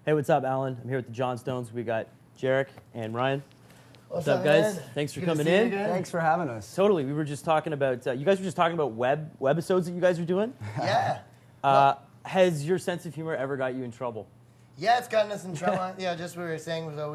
Hey, what's up, Alan? I'm here with the Johnstones. We got Jarek and Ryan. What's up, guys? Man? Thanks for Good coming to see you in. again. Thanks for having us. Totally. We were just talking about, you guys were just talking about webisodes that you guys are doing. Yeah. Has your sense of humor ever got you in trouble? Yeah, it's gotten us in trouble. Yeah, just what we were saying. So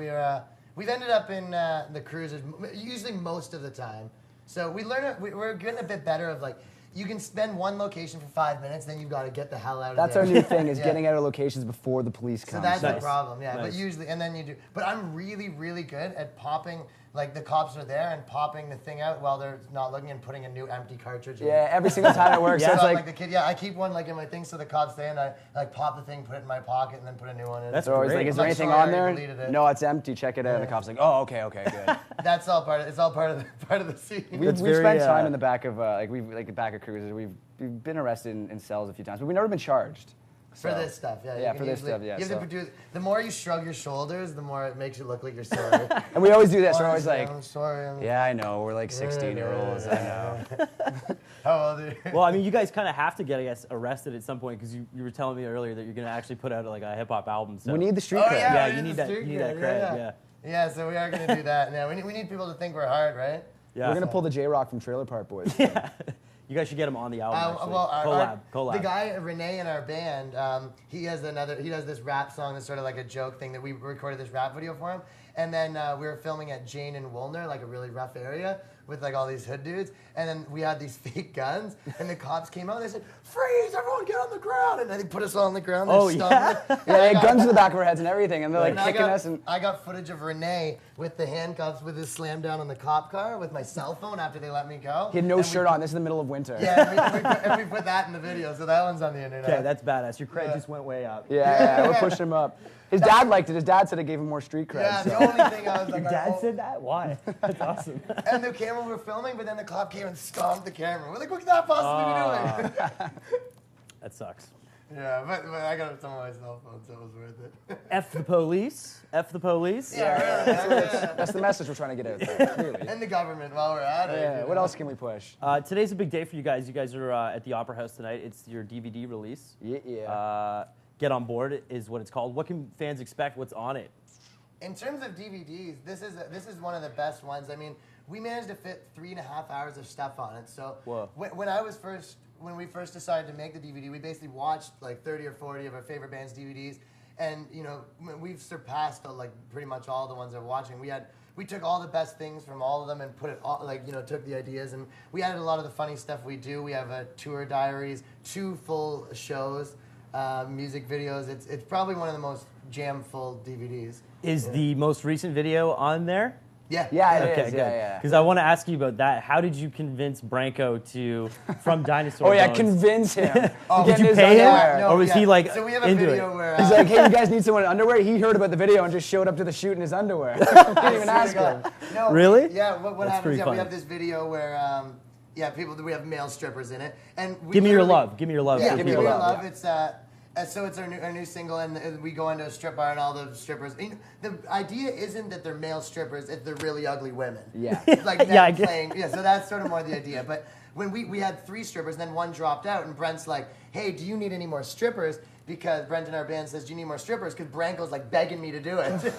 we've ended up in the cruisers usually most of the time. So we're getting a bit better of like, you can spend one location for 5 minutes, then you've got to get the hell out of there. That's our new thing, is getting out of locations before the police come. So that's Nice. the problem, yeah. Nice. But usually, and then you do. But I'm really, really good at popping, like the cops are there and popping the thing out while they're not looking and putting a new empty cartridge in. Yeah, every single time it works. Yeah. So it's So like, the kid, yeah, I keep one like in my thing so the cops stay and I like pop the thing, put it in my pocket, and then put a new one in. That's they're always great. like, is I'm there like, anything sorry, on I there? deleted it. No, it's empty. Check it out. And the cop's like, oh, okay, good. That's all part of. It's all part of the scene. We've very, spent time in the back of the back of cruisers. We've been arrested in cells a few times, but we've never been charged. For So- this stuff, yeah. Yeah, you for this stuff, yeah, You have to so- produce. The more you shrug your shoulders, the more it makes you look like you're sorry. And we always do this. We're always Honestly, like, I'm sorry. yeah, I know. We're like 16-year-olds. I know. How old are you? Well, I mean, you guys kind of have to get, I guess, arrested at some point because you were telling me earlier that you're going to actually put out like a hip hop album. So. We need the street Oh, cred. yeah. Yeah, we you need need the that. You street need that cred, credit. yeah. Yeah. Yeah, so we are going to do that. Yeah, we need people to think we're hard, right? Yeah. We're gonna pull the J-Rock from Trailer Park Boys. Yeah. You guys should get him on the album. Actually. Well, collab. The guy Renee in our band, he does this rap song that's sort of like a joke thing that we recorded this rap video for him, and then we were filming at Jane and Woolner, like a really rough area with like all these hood dudes, and then we had these fake guns, and the cops came out and they said, "Freeze! Everyone get on the ground!" And then they put us all on the ground. Oh, They're yeah? stomping. Yeah, they had guns to the back of our heads and everything, and they're like And kicking us. And I got footage of Renee with the handcuffs with his slam down on the cop car with my cell phone after they let me go. he had no And we shirt on. This is the middle of winter. Yeah, and we put that in the video, so that one's on the internet. Okay, that's badass. Your cred just went way up. Yeah, we're pushing him up. His dad liked it. His dad said it gave him more street cred. Yeah, so. the only thing I was like, Your dad said that? Why? That's awesome. and the camera we were filming, but then the cop came and stomped the camera. We're like, what could that possibly be doing? That sucks. Yeah, but I got some of my cell phone, so it was worth it. F the police. F the police. Yeah, really. That's the message we're trying to get out there, clearly. And the government while we're at it. Yeah, you what know. else can we push? Today's a big day for you guys. You guys are at the Opera House tonight. It's your DVD release. Yeah. Get on board is what it's called. What can fans expect? What's on it? In terms of DVDs, this is one of the best ones. I mean, we managed to fit 3.5 hours of stuff on it. So Whoa. when we first decided to make the DVD, we basically watched like 30 or 40 of our favorite bands' DVDs, and you know we've surpassed like pretty much all the ones they're watching. We took all the best things from all of them and put it all, like, you know, took the ideas, and we added a lot of the funny stuff we do. We have a tour diaries, 2 full shows, music videos. It's probably one of the most jam-full DVDs. Is the most recent video on there? Yeah. Yeah, it Okay, is. good. Yeah. Because I want to ask you about that. How did you convince Branko from Dinosaur Oh yeah, Bones? convince him. Did Get you his pay him? underwear. Or was he, like, So we have a into video it? where He's like, hey, you guys need someone in underwear? He heard about the video and just showed up to the shoot in his underwear. Didn't even ask him. No, Really? Yeah. What That's happens? pretty Yeah, funny. we have this video where we have male strippers in it, and we Give me your literally- love. Give me your love. Yeah, for give the me people. your love. It's so it's our new single, and we go into a strip bar, and all the strippers. You know, the idea isn't that they're male strippers; it's they're really ugly women. Yeah. Like men Yeah, I get- playing. Yeah, so that's sort of more the idea. But when we had 3 strippers, and then one dropped out, and Brent's like, "Hey, do you need any more strippers?" Because Brent in our band says, "Do you need more strippers?" Because Branko's like begging me to do it,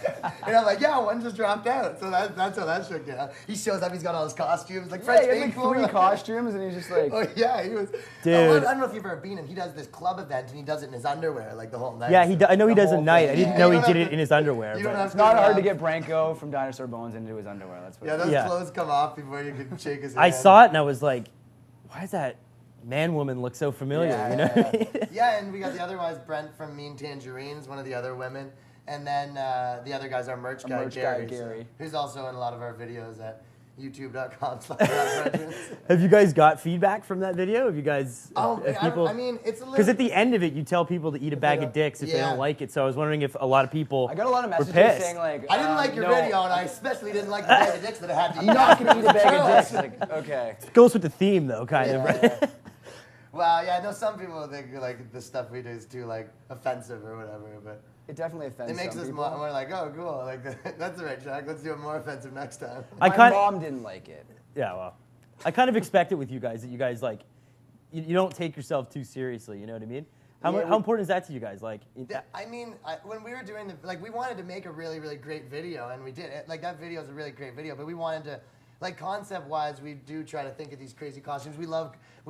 and I'm like, "Yeah, one just dropped out." So that's how that shook down. He shows up, he's got all his costumes, like Yeah, French he had Pink like 3 Floyd. costumes and he's just like, Oh yeah, he was. Dude. I don't know if you've ever been him. He does this club event and he does it in his underwear like the whole night. Yeah, I know he The does at whole night. thing. I didn't Yeah, know you he don't did have it to- in his underwear. You don't but- have it's to. not hard to get Branko from Dinosaur Bones into his underwear. That's what Yeah, it is. those Yeah. clothes come off before you can shake his hand. I saw it and I was like, why does that man-woman look so familiar? Yeah, you know what I mean? Yeah, and we got the other guys, Brent from Mean Tangerines, one of the other women. And then the other guy's our merch guy, merch guy, Gary. Gary. Who's also in a lot of our videos at youtube.com/rapbrethren. Have you guys got feedback from that video? Have you guys? Oh, have people? I mean, it's a little... Because at the end of it, you tell people to eat a bag of dicks if they Yeah. don't like it. So I was wondering if a lot of people I got a lot of were messages pissed. saying like, I didn't like your no, video, and I especially didn't like the bag of dicks that I had to eat. I'm not gonna eat a bag of dicks. Like, okay. Goes with the theme, though, kind of. Right? Yeah. Well, yeah, I know some people think like the stuff we do is too like offensive or whatever, but It definitely offends it makes some us people. more like, oh, cool, like that's the right track. Let's do it more offensive next time. I My kind mom didn't like it. Yeah, well, I kind of expect it with you guys that you guys like, you don't take yourself too seriously. You know what I mean? How important is that to you guys? Like, I mean, when we were doing we wanted to make a really, really great video, and we did it. Like, that video is a really great video, but we wanted to, like, concept-wise, we do try to think of these crazy costumes. We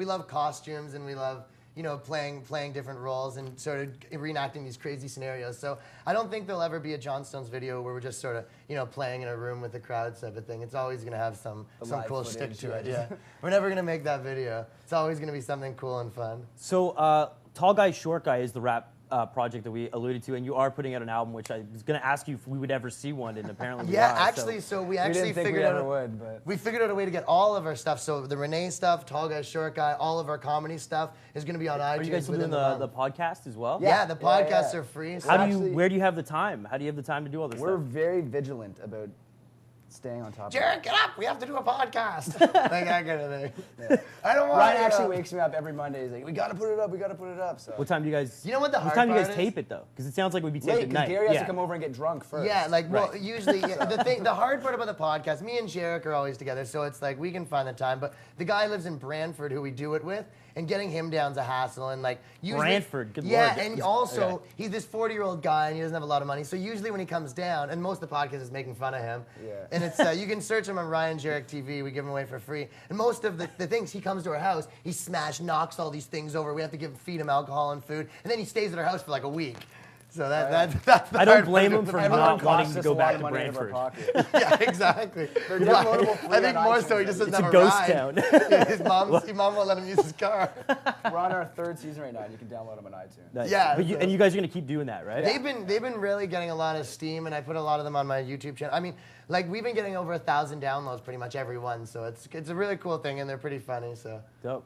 love costumes, and we love, you know, playing different roles and sort of reenacting these crazy scenarios. So I don't think there'll ever be a Johnstones video where we're just sort of, you know, playing in a room with the crowd type of thing. It's always going to have some cool footage, stick to it. Yeah, we're never going to make that video. It's always going to be something cool and fun. So, Tall Guy, Short Guy is the rap project that we alluded to, and you are putting out an album, which I was going to ask you if we would ever see one, and apparently we are. Actually, so we actually figured out we figured out a way to get all of our stuff. So the Renee stuff, Tall Guy, Short Guy, all of our comedy stuff is going to be on iTunes. Are you guys still doing the podcast as well? Yeah, the podcasts are free. So where do you have the time? How do you have the time to do all this We're stuff? very vigilant about staying on top Jared, of it. get up! We have to do a podcast. Like that kind of thing. Yeah. I don't want. Ryan actually wakes me up every Monday. He's like, "We gotta put it up. We gotta put it up." So. What time do you guys? You know what the hard What time do you guys part tape it though? Because it sounds like we'd be taped Late, at because night. Gary has to come over and get drunk first. Yeah, like, well, usually, the hard part about the podcast, me and Jarek are always together, so it's like, we can find the time, but the guy lives in Brantford who we do it with, and getting him down's a hassle, and like, usually... Brantford, good yeah, lord. and also, he's this 40-year-old guy, and he doesn't have a lot of money, so usually when he comes down, and most of the podcast is making fun of him, and it's, you can search him on Ryan Jarek TV, we give him away for free, and most of the things, he comes to our house, he knocks all these things over, we have to feed him alcohol and food, and then he stays at our house for like a week. So that's the I don't hard blame part him of for the not podcast. wanting to go back to Brantford. Yeah, exactly. They're downloadable free I think on more iTunes. so he just doesn't It's have a ghost ride. town. Yeah, his mom won't let him use his car. We're on our 3rd season right now, and you can download them on iTunes. Nice. Yeah, But and you guys are gonna keep doing that, right? They've been really getting a lot of steam, and I put a lot of them on my YouTube channel. I mean, like, we've been getting over 1,000 downloads pretty much every one, so it's a really cool thing, and they're pretty funny. So Dope.